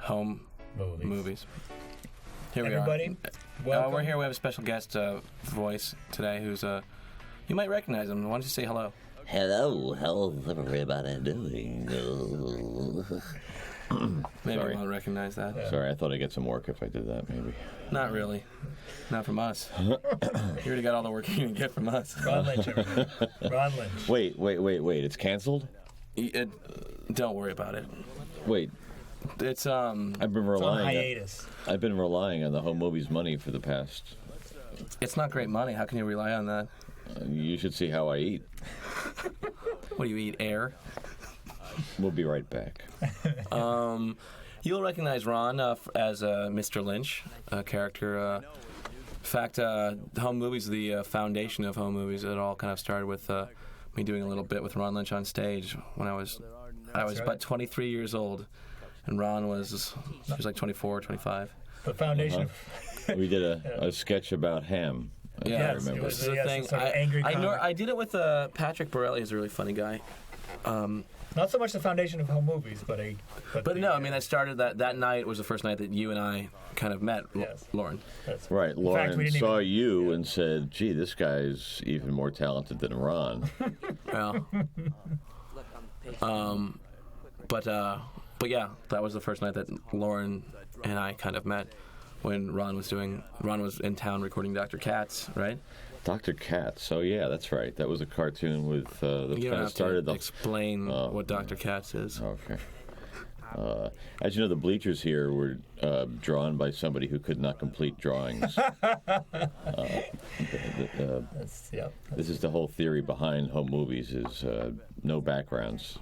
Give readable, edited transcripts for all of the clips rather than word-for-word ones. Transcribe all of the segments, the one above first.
home movies. Here Everybody, we are. We're here. We have a special guest voice today who's you might recognize him. Why don't you say hello? Hello, how's everybody doing? Maybe you won't recognize that. Yeah. Sorry, I thought I'd get some work if I did that, maybe. Not really. Not from us. You already got all the work you can get from us. Ron Lynch, everybody. Ron Lynch. Wait. It's canceled? Don't worry about it. Wait. It's I've been relying. It's on hiatus. I've been relying on the home movies money for the past. It's not great money. How can you rely on that? You should see how I eat. What do you eat? Air? We'll be right back. You'll recognize Ron as Mr. Lynch, a character. In fact, home movies, the foundation of home movies, it all kind of started with me doing a little bit with Ron Lynch on stage when I was about 23 years old, and Ron was like 24, 25. The foundation. We did a sketch about ham. Yeah, I remember. This is the thing. I did it with Patrick Borelli, who's a really funny guy. Not so much the foundation of home movies, but no, I mean, that started that night was the first night that you and I kind of met, yes. Lauren. Right, Lauren saw you and said, gee, this guy's even more talented than Ron. Well, but yeah, that was the first night that Lauren and I kind of met when Ron was in town recording Dr. Katz, right? Dr. Katz. Oh yeah, that's right. That was a cartoon with that you kind of started the. Explain what Dr. Katz is. Okay. As you know, the bleachers here were drawn by somebody who could not complete drawings. This is the whole theory behind home movies: is no backgrounds,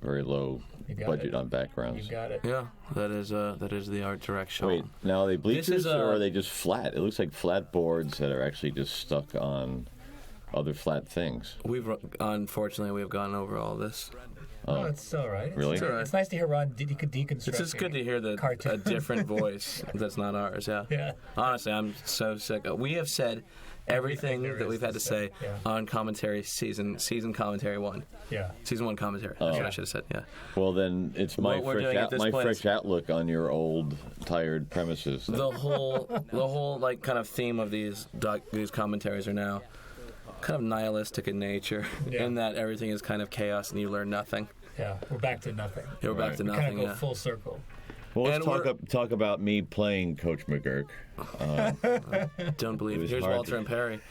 very low budget on backgrounds. You got it. Yeah, that is the art direction. Wait, now are they bleachers or are they just flat? It looks like flat boards that are actually just stuck on other flat things. Unfortunately, we've gone over all this. Oh, it's all right. Really? It's all right. It's nice to hear Ron deconstruct. It's just good to hear a different voice that's not ours. Yeah. Yeah. Honestly, I'm so sick. We have said everything that we've had to say on commentary season commentary 1. Yeah. Season 1 commentary. That's what I should have said. Yeah. Well, then it's my fresh outlook on your old tired premises. The whole like kind of theme of these commentaries are now kind of nihilistic in nature, in that everything is kind of chaos and you learn nothing. Yeah, we're back to nothing. Yeah, we're back to nothing. Kind of go full circle. Well, let's talk about me playing Coach McGurk. Don't believe it. Here's Walter and Perry.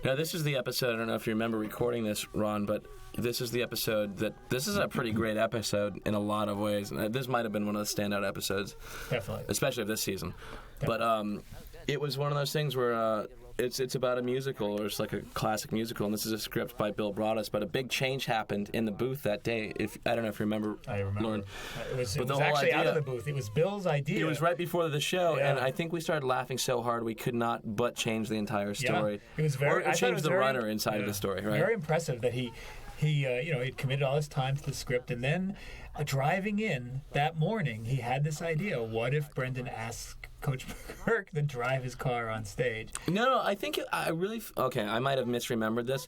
Now, this is the episode, I don't know if you remember recording this, Ron, but this is the episode this is a pretty great episode in a lot of ways. And this might have been one of the standout episodes. Definitely. Especially of this season. Definitely. But it was one of those things where it's about a musical, or it's like a classic musical, and this is a script by Bill Broadus, but a big change happened in the booth that day. I don't know if you remember, I remember. Lauren. It was actually out of the booth. It was Bill's idea. It was right before the show, and I think we started laughing so hard we could not but change the entire story. Yeah. It was very... Or change the runner inside of the story, right? Very impressive that he he'd committed all his time to the script, and then driving in that morning, he had this idea. What if Brendon asked Coach McGurk to drive his car on stage? No, I think I might have misremembered this,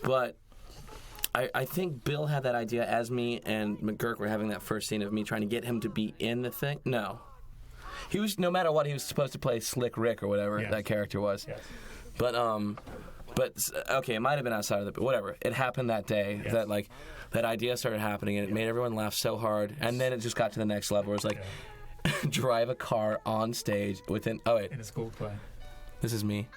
but I think Bill had that idea as me and McGurk were having that first scene of me trying to get him to be in the thing. No. He was, no matter what, he was supposed to play Slick Rick or whatever that character was. Yes. But okay, it might have been outside of whatever. It happened that day that that idea started happening, and it made everyone laugh so hard, and then it just got to the next level where it's like, drive a car on stage within... Oh, wait. In a school play. This is me.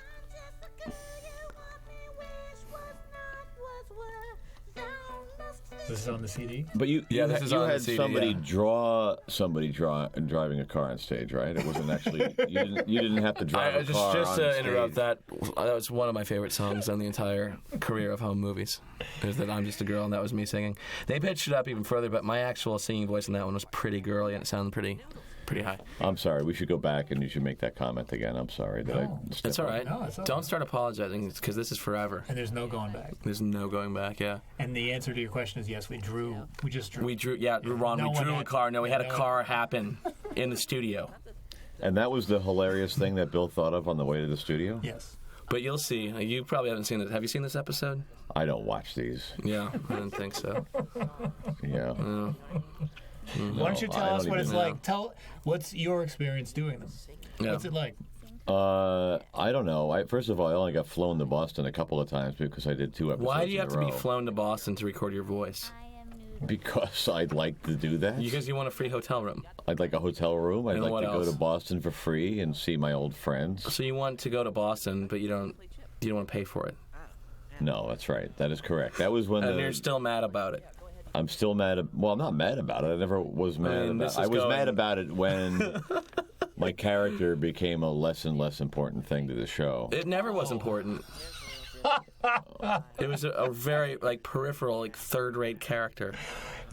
This is on the CD? But you had somebody draw driving a car on stage, right? It wasn't actually... You didn't have to drive a car just on to stage. interrupt that was one of my favorite songs on the entire career of home movies. Is that I'm Just a Girl, and that was me singing. They pitched it up even further, but my actual singing voice in that one was pretty girly, and it sounded pretty high. I'm sorry. We should go back, and you should make that comment again. I'm sorry. It's all right. No, it's all Don't right. start apologizing, because this is forever. And there's no going back. There's no going back, yeah. And the answer to your question is yes, we just drew. We drew a car. No, we had a car happen in the studio. And that was the hilarious thing that Bill thought of on the way to the studio? Yes. But you'll see. You probably haven't seen it. Have you seen this episode? I don't watch these. Yeah, I didn't think so. Yeah. Why don't you tell us what it's like? What's your experience doing them? Yeah. What's it like? I don't know. First of all, I only got flown to Boston a couple of times because I did 2 episodes. Why do you in have a to be row. flown to Boston to record your voice? Because I'd like to do that. Because you want a free hotel room. I'd like a hotel room. I'd And like what to else? go to Boston for free and see my old friends. So you want to go to Boston, but you don't want to pay for it. No, that's right. That is correct. That was when And you're still mad about it. I'm still mad. Well, I'm not mad about it. I never was mad about it. I was mad about it when my character became a less and less important thing to the show. It never was important. It was a very peripheral, third-rate character.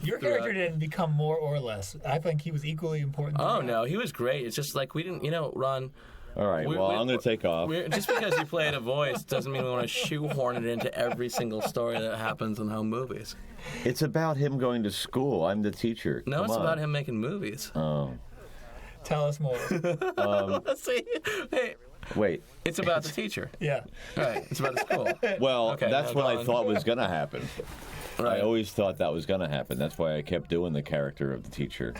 Your character didn't become more or less. I think he was equally important. Oh no, he was great. It's just we didn't, Ron. All right, I'm going to take off. Just because you played a voice doesn't mean we want to shoehorn it into every single story that happens in home movies. It's about him going to school. I'm the teacher. No, Come it's on. about him making movies. Oh. Tell us more. See, hey, Wait. it's about the teacher. Yeah. Right, it's about the school. Well, Okay, that's now what go I on. thought was going to happen. Right. I always thought that was going to happen. That's why I kept doing the character of the teacher.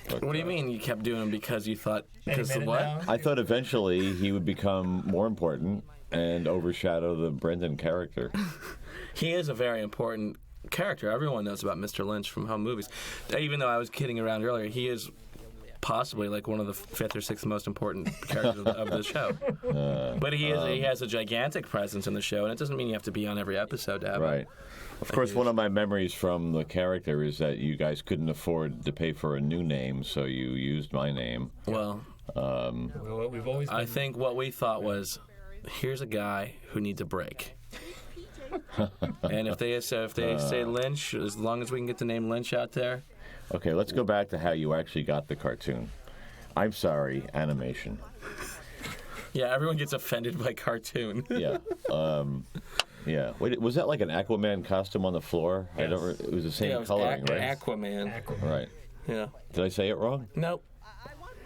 But, What do you mean you kept doing him because you thought... Because of Minute what? now. I thought eventually he would become more important and overshadow the Brendon character. He is a very important character. Everyone knows about Mr. Lynch from home movies. Even though I was kidding around earlier, he is possibly one of the 5th or 6th most important characters of the show. But he has a gigantic presence in the show, and it doesn't mean you have to be on every episode to have Right. him. Of course, one of my memories from the character is that you guys couldn't afford to pay for a new name, so you used my name. Well, We've always been... I think what we thought was, here's a guy who needs a break. And if they say Lynch, as long as we can get the name Lynch out there. Okay, let's go back to how you actually got the cartoon. I'm sorry, animation. Yeah, everyone gets offended by cartoon. Yeah. Yeah. Wait, was that like an Aquaman costume on the floor? Yes. It was the same Yeah, it was coloring, right? Aquaman. Right. Yeah. Did I say it wrong? Nope.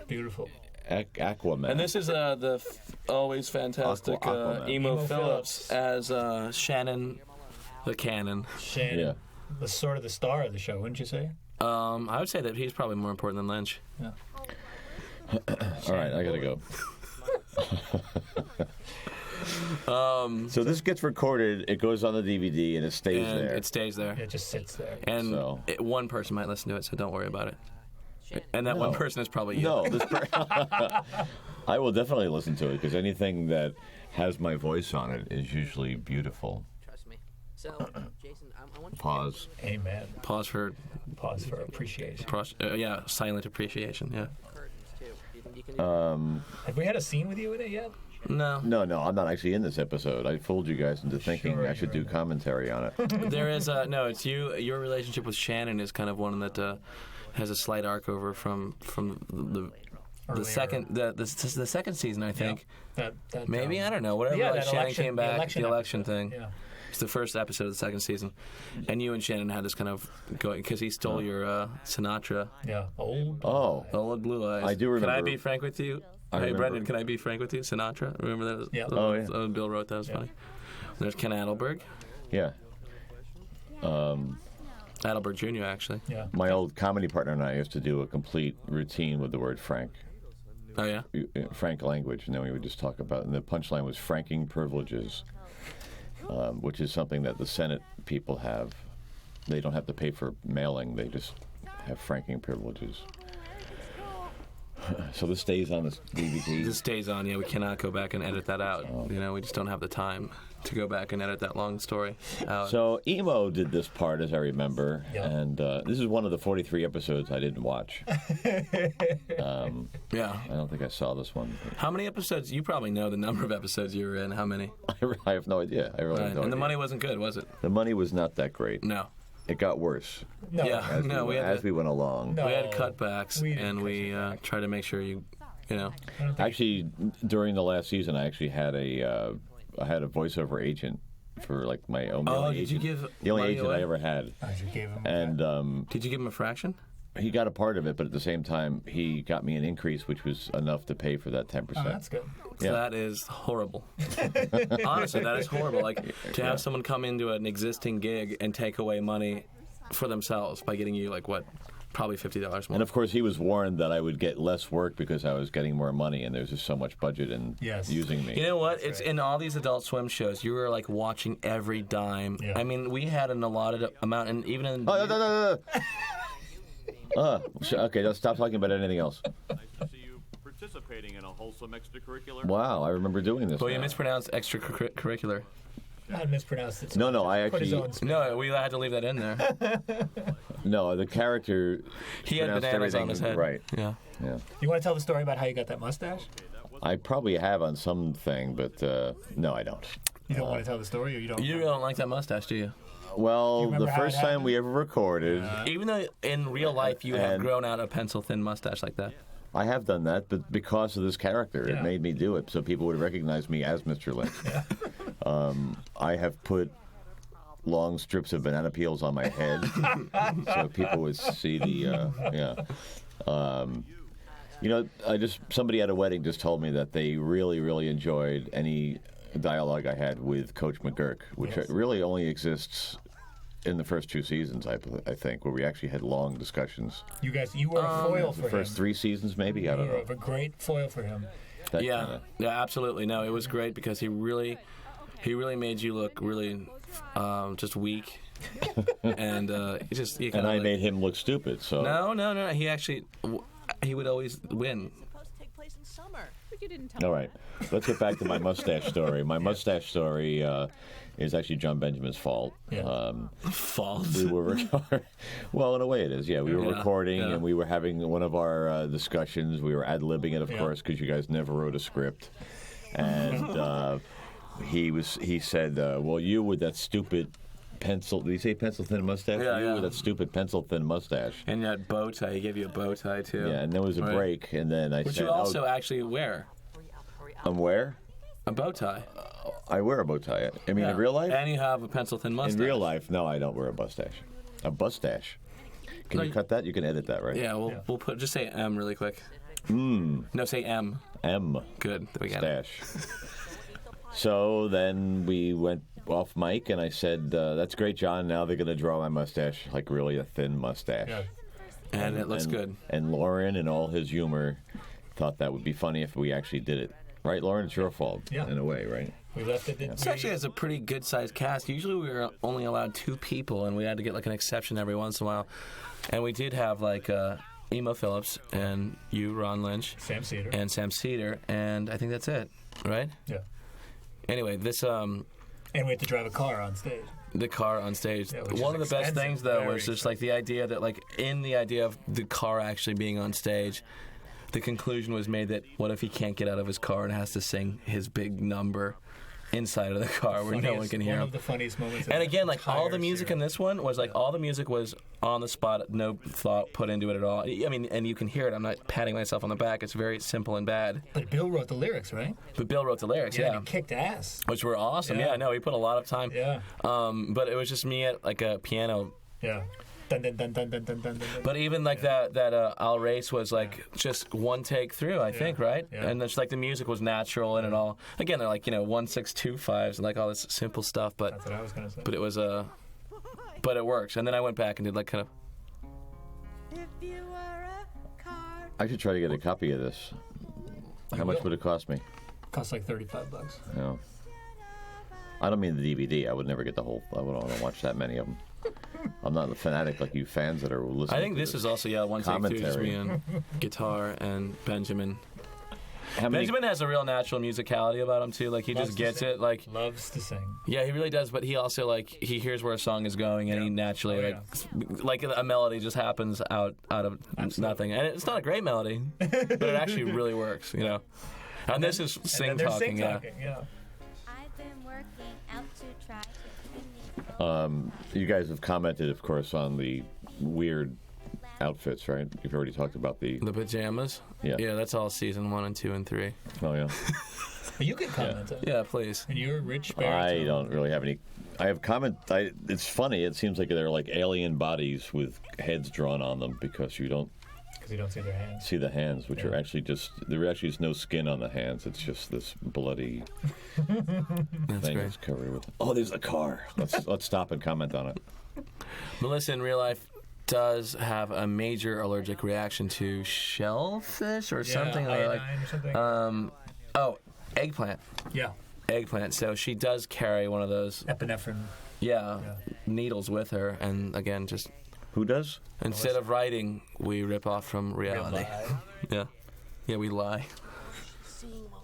Beautiful. Aquaman. And this is the always fantastic Aquaman. Emo Emo Phillips Phillips. as Shannon the Cannon. Shannon Yeah. was sort of the star of the show, wouldn't you say? I would say that he's probably more important than Lynch. Yeah. All right, I gotta go. So this gets recorded, it goes on the DVD, and it stays And there. it stays there. It just sits there. And So- one person might listen to it, so don't worry about it. And that one person is probably you. No, I will definitely listen to it because anything that has my voice on it is usually beautiful. Trust me. So, Jason, I want you Pause. Amen. Pause for, Pause for appreciation. silent appreciation, yeah. to curtains, too. Do you think you can Have we had a scene with you in it yet? No. No, I'm not actually in this episode. I fooled you guys into thinking Sure, I should do you're- commentary on it. There is no. It's you. Your relationship with Shannon is kind of one that has a slight arc over from the Earlier. the second season, I think. That Maybe I don't know. Whatever. Yeah, like that Shannon election, came back. The election episode. thing. Yeah. It's the first episode of the second season, and you and Shannon had this kind of going because he stole your Sinatra, Yeah. Old. Oh, Old Blue Eyes. I do Can I remember. be frank with you? I Hey, remember. Brendan, can I be frank with you? Sinatra. Remember that? Yeah. Oh, yeah. Bill wrote that. It was Yeah. funny. There's Ken Adelberg. yeah. Adelberg Jr. actually. Yeah. My old comedy partner and I used to do a complete routine with the word frank. Oh yeah. Frank language, and then we would just talk about, and the punchline was franking privileges, which is something that the Senate people have. They don't have to pay for mailing; they just have franking privileges. So this stays on this DVD. This stays on. Yeah, we cannot go back and edit that out. You know, we just don't have the time to go back and edit that long story out. So Emo did this part, as I remember, Yeah. and this is one of the 43 episodes I didn't watch. Yeah. I don't think I saw this one. How many episodes? You probably know the number of episodes you were in. How many? I have no idea. I really have no And the idea. money wasn't good, was it? The money was not that great. No. It got worse No. Yeah. No, we had as to, we went along. No. we had cutbacks, We didn't and cut we you back. tried to make sure you know. I don't think Actually, during the last season, I actually had a voiceover agent for like my own. Oh, did you give the only money agent away? I ever had, I just gave him. and Did you give him a fraction? he got a part of it, but at the same time, he got me an increase, which was enough to pay for that 10%. Oh, that's good. Yeah. That is horrible. Honestly, that is horrible. Like to have someone come into an existing gig and take away money for themselves by getting you like what probably $50 more. And of course, he was warned that I would get less work because I was getting more money, and there's just so much budget in using me. You know what? It's in all these Adult Swim shows. You were like watching every dime. Yeah. I mean, we had an allotted amount, and even in. Okay, let's stop talking about anything else. Nice to see you participating in a wholesome extracurricular. Wow, I remember doing this. Well, you now. mispronounced extracurricular. Not mispronounced it. No, I Put his actually. own spin. No, we had to leave that in there. No, the character. He had pronounced bananas on everything his head. Right. Yeah. Yeah. You want to tell the story about how you got that mustache? I probably have on something, but no, I don't. You don't want to tell the story, or you don't? You really don't like that mustache, do you? Well, remember the how it first time happened? we ever recorded, Even though in real life you have And- grown out a pencil-thin mustache like that. I have done that, but because of this character, Yeah. it made me do it so people would recognize me as Mr. Lynch. I have put long strips of banana peels on my head so people would see the somebody at a wedding just told me that they really enjoyed any dialogue I had with Coach McGurk, which Yes. really only exists in the first 2 seasons, I think, where we actually had long discussions. You were a foil for The first him. 3 seasons, maybe? I You don't were know. a great foil for him. That Yeah, kinda- yeah, absolutely. No, it was great because he really made you look really just weak, and you And I made him look stupid, so... No. He would always win. Supposed to take place in summer. But you didn't tell All me. right, let's get back to my mustache story. My mustache story is actually John Benjamin's fault. Yeah. False. We were well, in a way it is. Yeah, we were Yeah, recording yeah. and we were having one of our discussions. We were ad-libbing it, of Yeah. course, because you guys never wrote a script. And he said, "Well, you with that stupid pencil." Did he say pencil-thin mustache? Yeah, you yeah. with that stupid pencil-thin mustache. And that bow tie, he gave you a bow tie too. Yeah, and there was a Right. break, and then I Which said, you also actually wear. "I'm where? A bow tie. I wear a bow tie. I mean, Yeah. in real life." And you have a pencil-thin mustache. In real life, no, I don't wear a mustache. A mustache. Can No, you cut that? You can edit that, right? Yeah, we'll just say M really quick. No, say M. M. Good. We got it. Stash. So then we went off mic, and I said, "That's great, John. Now they're going to draw my mustache, like really a thin mustache." Yeah. And it looks good. And Loren, in all his humor, thought that would be funny if we actually did it. Right, Loren? It's your fault, Yeah. in a way, right? We left it. This actually has a pretty good sized cast. Usually we were only allowed 2 people, and we had to get like an exception every once in a while. And we did have like Emo Phillips and you, Ron Lynch, Sam Cedar. and Sam Cedar, and I think that's it, right? Yeah. Anyway, this And we had to drive a car on stage. the car on stage. Yeah, which One of is the best expensive, things though very was just like the idea that like in the idea of the car actually being on stage, the conclusion was made that what if he can't get out of his car and has to sing his big number inside of the car where no one can hear One him. of the funniest moments. And again, like all the entire music in series. this one was like all the music was on the spot, no thought put into it at all. I mean, and you can hear it. I'm not patting myself on the back. It's very simple and bad. But Bill wrote the lyrics, right? But Bill wrote the lyrics, And yeah, it kicked ass. which were awesome. Yeah. Yeah, no, he put a lot of time. Yeah. But it was just me at like a piano. Yeah. Dun, dun, dun, dun, dun, dun, dun, dun. But even like that I'll Race was like just one take through, I think, right? Yeah. And it's like the music was natural and it all. Again, they're like 1-6-2-5s and like all this simple stuff, but That's what I was gonna say. but it was but it works. And then I went back and did like kind of. If you were a car. I should try to get a copy of this. How much will. would it cost me? Cost like $35. No. I don't mean the DVD. I would never get the whole. I wouldn't want to watch that many of them. I'm not a fanatic like you fans that are listening. I think to this is also one take through, just me commentary. and guitar and Benjamin. How many? Benjamin has a real natural musicality about him too. Like he Loves just to gets sing. it. Like Loves to sing. yeah, he really does. But he also like he hears where a song is going and he naturally Oh, like a melody just happens out of nothing. And it's not a great melody, but it actually really works. And this is sing And then they're talking. Yeah. sing-talking, yeah. I've been working out to try to keep me You guys have commented, of course, on the weird outfits, right? You've already talked about the. The pajamas. Yeah. Yeah, that's all season 1 and 2 and 3. Oh yeah. But you can comment on it. Yeah, please. And you're a rich I baritone. don't really have any. I have it's funny. It seems like they're like alien bodies with heads drawn on them because you don't Because you don't see their hands. see the hands, which are actually there actually is no skin on the hands. It's just this bloody That's thing great. that's covered with. Oh, there's a car. Let's stop and comment on it. Melissa, in real life, does have a major allergic reaction to shellfish or something. Or iodine or something. Eggplant. Yeah. Eggplant. So she does carry one of those, Epinephrine. needles with her. And again, just Who does? instead of writing, we rip off from reality. Yeah. Yeah, we lie.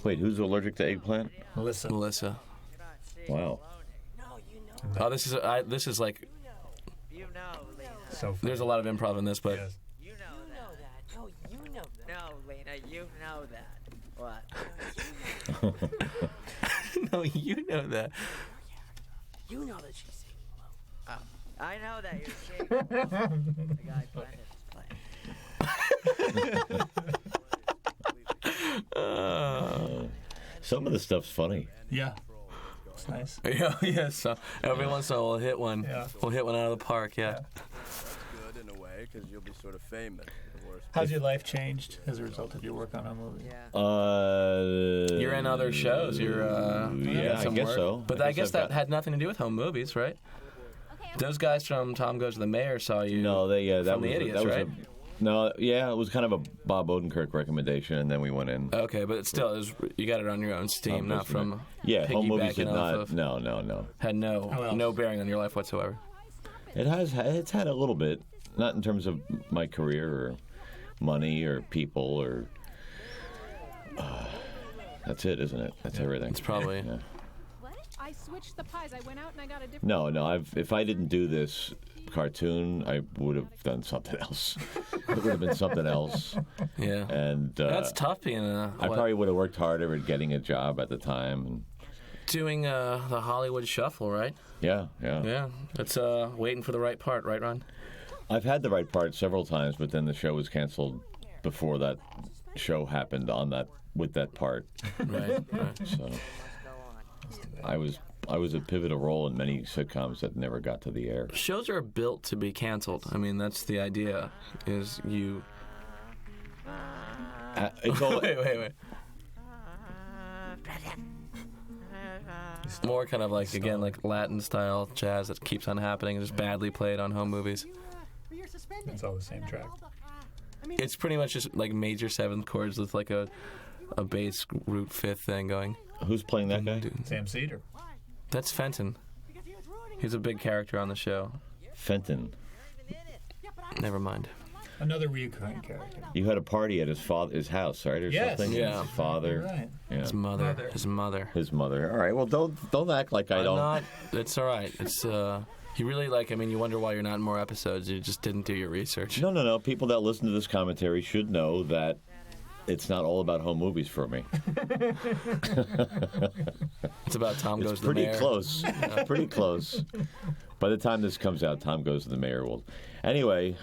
Wait, who's allergic to eggplant? Melissa. Wow. Oh, this is like. You know, Lena. So funny. There's a lot of improv in this, but Yes. You know that. No, you know that. No, Lena, you know that. What? no, you know that. You know that she's singing low. I know that you're shaking. The guy playing. Some of the stuff's funny. Yeah. It's nice. Yeah. So every once in a while we'll hit one. Yeah. We'll hit one out of the park. Yeah. Good in a way, because you'll be sort of famous. How's your life changed as a result of your work on a movie? Yeah. You're in other shows. You're yeah, I guess work. so. But I guess that had nothing to do with home movies, right? Those guys from Tom Goes to the Mayor saw you. No, that from was the Idiots, that was right? it was kind of a Bob Odenkirk recommendation, and then we went in. Okay, but still, you got it on your own steam, not from home movies did piggybacking not. off of. No. Had no bearing on your life whatsoever. It's had a little bit, not in terms of my career or money or people or. That's it, isn't it? That's everything. It's probably. Yeah. I switched the pies. I went out and I got a different. No. If I didn't do this cartoon, I would have done something else. It would have been something else. Yeah. And that's tough being I probably would have worked harder at getting a job at the time. And doing the Hollywood Shuffle, right? Yeah. Yeah. It's waiting for the right part, right, Ron? I've had the right part several times, but then the show was canceled before that show happened with that part. Right. So I was a pivotal role in many sitcoms that never got to the air. Shows are built to be canceled. I mean, that's the idea. Is you? It's all, wait. More kind of like again like Latin style jazz that keeps on happening, just badly played on home movies. It's all the same track. It's pretty much just like major seventh chords with like a bass root fifth thing going. Who's playing that guy? Sam Cedar. That's Fenton. He's a big character on the show. Fenton. Never mind. Another recurring character. You had a party at his house, right, or Yes. something? Yeah. His father. Right. Yeah. His mother. His mother. All right. Well, don't act like I don't. Not. It's all right. It's you really you wonder why you're not in more episodes. You just didn't do your research. No. People that listen to this commentary should know that it's not all about home movies for me. It's about Tom Goes to the Pretty Mayor. close. Pretty close. By the time this comes out, Tom Goes to the Mayor will. Anyway.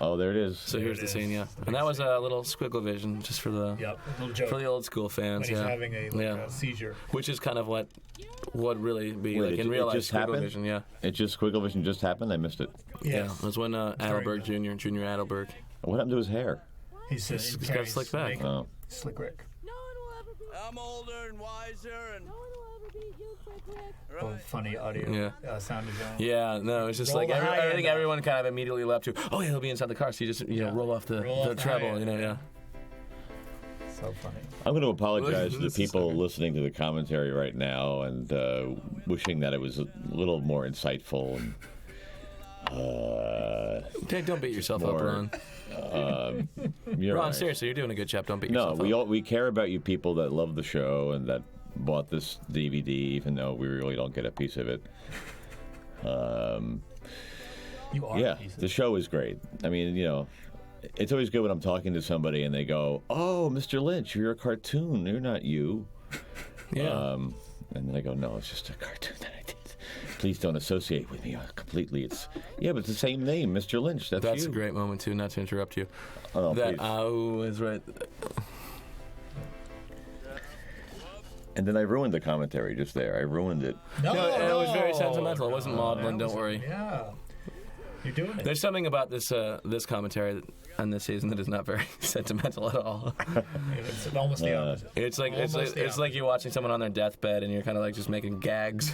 Oh, there it is. So here's the scene, yeah. And that was a little squiggle vision just for the little joke. for the old school fans, When he's yeah. having a seizure. Which is kind of what would really be Wait, like in real life just squiggle happened? vision, yeah. It just Squiggle Vision just happened. I missed it. Yeah, it was when Adelberg Jr. Adelberg. What happened to his hair? He's got slick back. Oh. Slick Rick. I'm older and wiser and. Oh, funny audio sound design. Yeah, no, it's just Roll like the high I end think up. everyone kind of immediately leapt to, oh yeah, he'll be inside the car, so you just roll off the the treble, high end, yeah. So funny. I'm going to apologize to the This is people okay. listening to the commentary right now and wishing that it was a little more insightful. And, Don't beat yourself up, Ron. you're Ron, right. seriously, you're doing a good job. Don't beat No, yourself up. we care about you people that love the show and that bought this DVD, even though we really don't get a piece of it. You are. Yeah, the show is great. I mean, it's always good when I'm talking to somebody and they go, "Oh, Mr. Lynch, you're a cartoon. You're not you." Yeah. And then I go, "No, it's just a cartoon that I did. Please don't associate with me completely." But it's the same name, Mr. Lynch. That's you. a great moment too. Not to interrupt you. Oh, that please. is right. And then I ruined the commentary just there. I ruined it. No, it was very sentimental. It wasn't maudlin. Don't worry. Yeah. You're doing it. There's something about this this commentary on this season that is not very sentimental at all. It's almost the opposite. It's like you're watching someone on their deathbed and you're kind of like just making gags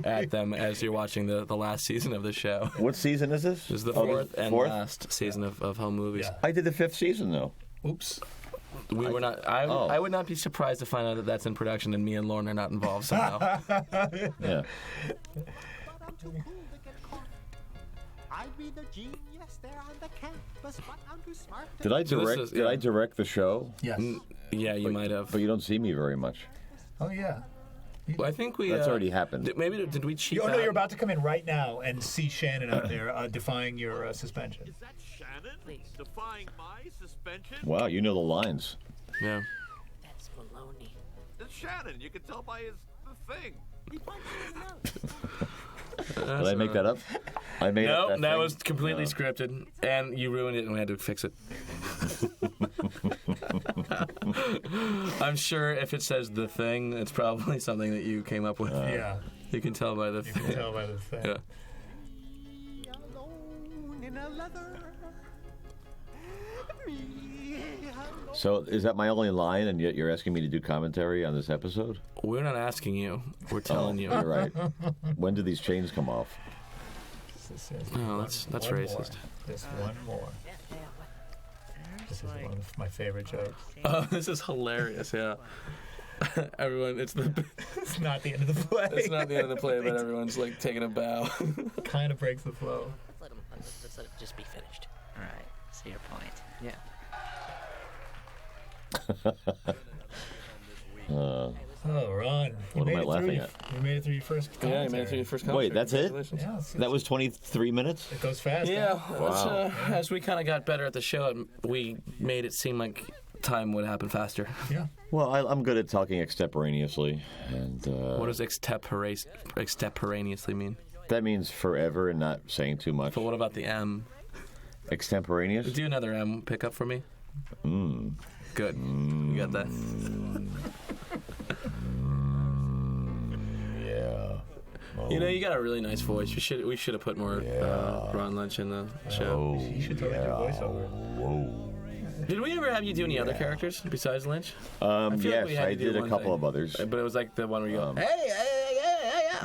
at them as you're watching the last season of the show. What season is this? This is the fourth and last season of Home Movies. Yeah. I did the 5th season though. Oops. We were not. I would not be surprised to find out that that's in production and me and Loren are not involved somehow. Yeah. I'd be the genius there on the campus, but I'm too smart. Did I direct? Did I direct the show? Yes. Yeah, you might have. But you don't see me very much. Oh yeah. Well, I think we. That's already happened. Did we cheat? Oh no, you're about to come in right now and see Shannon out there defying your suspension. Is that Shannon? Defying my suspension? Wow, you know the lines. Yeah. That's baloney. It's Shannon. You can tell by the thing. He punched me in the nose. Did I make that up? I made up that that thing? was completely scripted, and you ruined it, and we had to fix it. I'm sure if it says the thing, it's probably something that you came up with. Yeah. You can tell by the You thing. can tell by the thing. Yeah. Alone in a leather. Me alone. So is that my only line, and yet you're asking me to do commentary on this episode? We're not asking you. We're telling you. You're right. When do these chains come off? Oh, that's one racist. More. Just one more. This is one of my favorite jokes. Oh, this is hilarious. Yeah. Everyone, it's not the end of the play. It's not the end of the play, but everyone's like taking a bow. Kind of breaks the flow. Let's let it just be finished. All right. See your point. Yeah. Oh, Ron. What am I laughing at? You made it through your first commentary. Yeah, you made it through your first Wait, commentary. that's it? Congratulations. Yeah, That was 23 minutes? It goes fast. Yeah, huh? Wow. as we kind of got better at the show, we made it seem like time would happen faster. Yeah. Well, I'm good at talking extemporaneously, and What does extemporaneously mean? that means forever and not saying too much. But what about the M? Extemporaneous? Do another M pickup for me. Good. You got that. Yeah. You know, you got a really nice voice. We should have put more Ron Lynch in the show. You should totally do voiceover. Whoa. Did we ever have you do any other characters besides Lynch? feel like Yes, we had I to do did a one couple thing. of others. But it was like the one where you go, hey.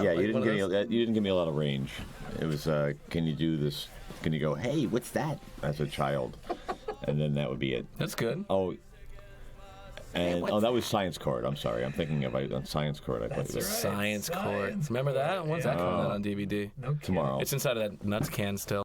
Yeah, Like you one of didn't give me a lot of range. It was, can you do this? Can you go, hey, what's that? As a child, and then that would be it. That's good. Oh, and that was Science Court. I'm sorry, I'm thinking of on Science Court. I played That's this right. Science Court. Science Remember that? When's that Yeah. coming out on DVD? No kidding. tomorrow. It's inside of that nuts can still.